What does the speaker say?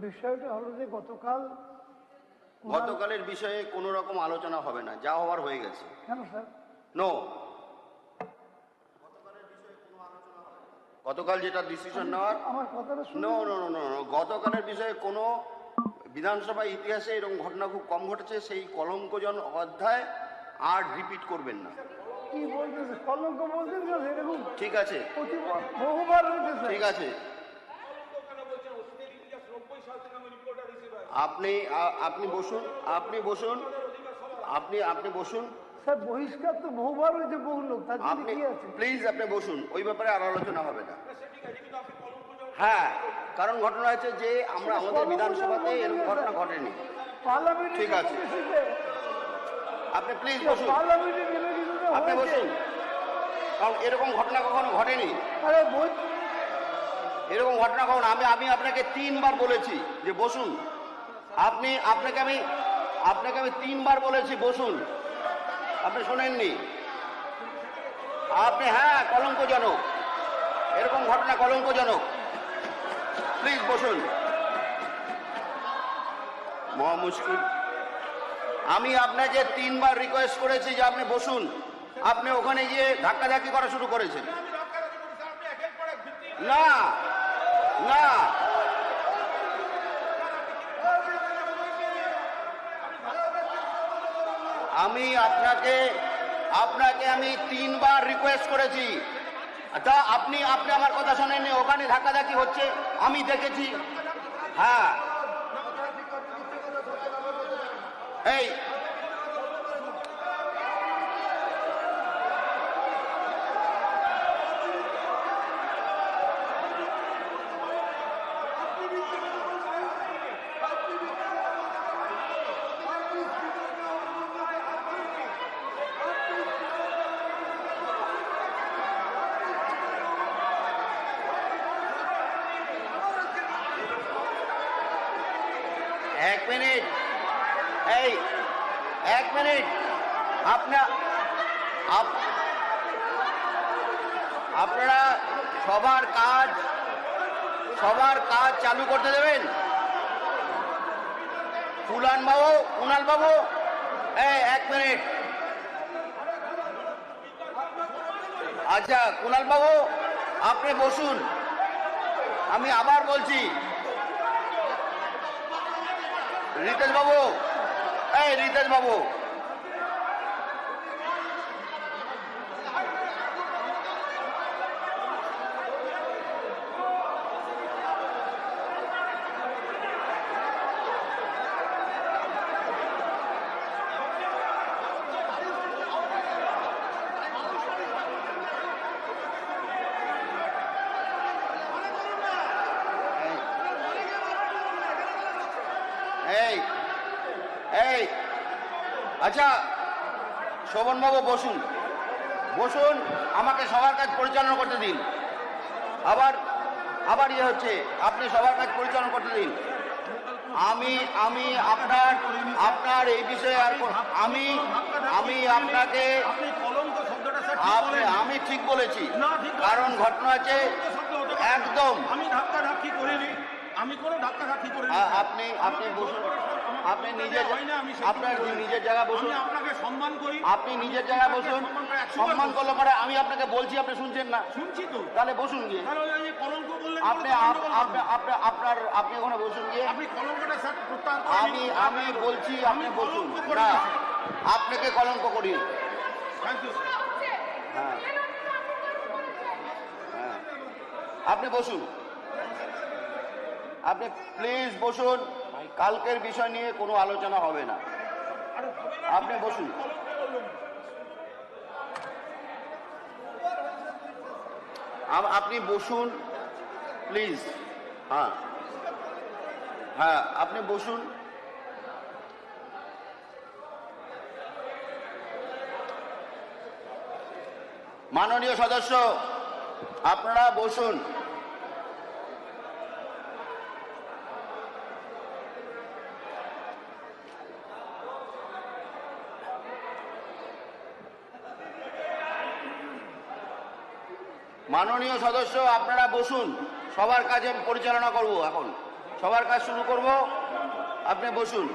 বিষয়টা হলো যে গতকালের বিষয়ে কোনো রকম আলোচনা হবে না, যা হওয়ার হয়ে গেছে। কেন স্যার? নো, গতকাল যেটা ডিসিশন নেওয়ার, আমার কথাটা নো নো নো নো, গতকালের বিষয়ে কোনো বিধানসভা ইতিহাসে এরকম ঘটনা খুব কম ঘটেছে। সেই কলঙ্কজন অধ্যায় আর রিপিট করবেন না। কি বলতেছে? কলঙ্ক বলছেন না এরকম? ঠিক আছে, বহুবার হয়েছে। ঠিক আছে, আপনি আপনি বসুন, আপনি বসুন, আপনি বসুন। স্যার বহিষ্কার তো বহুবার হয়েছে, বহু লোক, তার জন্য আপনি কি আছে? প্লিজ আপনি বসুন, ওই ব্যাপারে আর আলোচনা হবে না। হ্যাঁ, কারণ ঘটনা হয়েছে যে আমরা আমাদের বিধানসভাতে এরকম ঘটনা ঘটেনি। ঠিক আছে, আপনি প্লিজ বসুন, আপনি বসুন, কারণ এরকম ঘটনা কখনো ঘটেনি। এরকম ঘটনা কখনো আমি আপনাকে 3 বার বলেছি যে বসুন। আপনাকে আমি 3 বার বলেছি বসুন, আপনি শোনেননি। হ্যাঁ, কলঙ্কজনক, এরকম ঘটনা কলঙ্কজনক। প্লিজ বসুন। মহা মুশকিল। আমি আপনাকে 3 বার রিকোয়েস্ট করেছি যে আপনি বসুন, আপনি ওখানে গিয়ে ধাক্কাধাক্কি করা শুরু করেছেন। না না, আমি আপনাকে আমি 3 বার রিকোয়েস্ট করেছি, তা আপনি আমার কথা শোনেননি। ওখানে ধাক্কাধাক্কি হচ্ছে, আমি দেখেছি। হ্যাঁ, এই এক মিনিট, এই 1 মিনিট, আপনারা সবার কাজ চালু করতে দেবেন। কুণাল বাবু, এই 1 মিনিট। আচ্ছা কুণাল বাবু, আপনি বসুন, আমি আবার বলছি। রিতেশ বাবু, এই রিতেশ বাবু, এই আচ্ছা শোভন বাবু বসুন, আমাকে সবার কাজ পরিচালনা করতে দিন। আবার ইয়ে হচ্ছে, আপনি সবার কাজ পরিচালনা করতে দিন। আমি আপনার এই বিষয়ে আর আমি আপনাকে আমি ঠিক বলেছি, কারণ ঘটনা আছে একদম। আমি ধাক্কাধাক্কি করিনি, আমি কোনো ধাক্কাধাক্কি করিনি। আপনি বসুন, আপনি আপনার নিজের জায়গায় বসুন। আপনাকে সম্মান করি, আপনি নিজের জায়গায় বসুন। সম্মান করলে পরে আমি আপনাকে বলছি, আপনি শুনছেন না? শুনছি তো। তাহলে বসুন গিয়ে। কলঙ্ক বললেন, আপনি ওখানে বসুন গিয়ে। আপনি কলঙ্কটা স্যার প্রত্যাহার করেন। আমি বলছি আপনি বসুন না, আপনাকে কলঙ্ক করি। Thank you sir. হ্যাঁ, আপনি বসুন, আপনি প্লিজ বসুন। কালকের বিষয় নিয়ে কোনো আলোচনা হবে না, আপনি বসুন। আপনি বসুন প্লিজ। হ্যাঁ, আপনি বসুন। মাননীয় সদস্য, আপনারা বসুন। মাননীয় সদস্য, আপনারা বসুন, সবার কাজে পরিচালনা করব এখন। সবার কাজ শুরু করব, আপনি বসুন।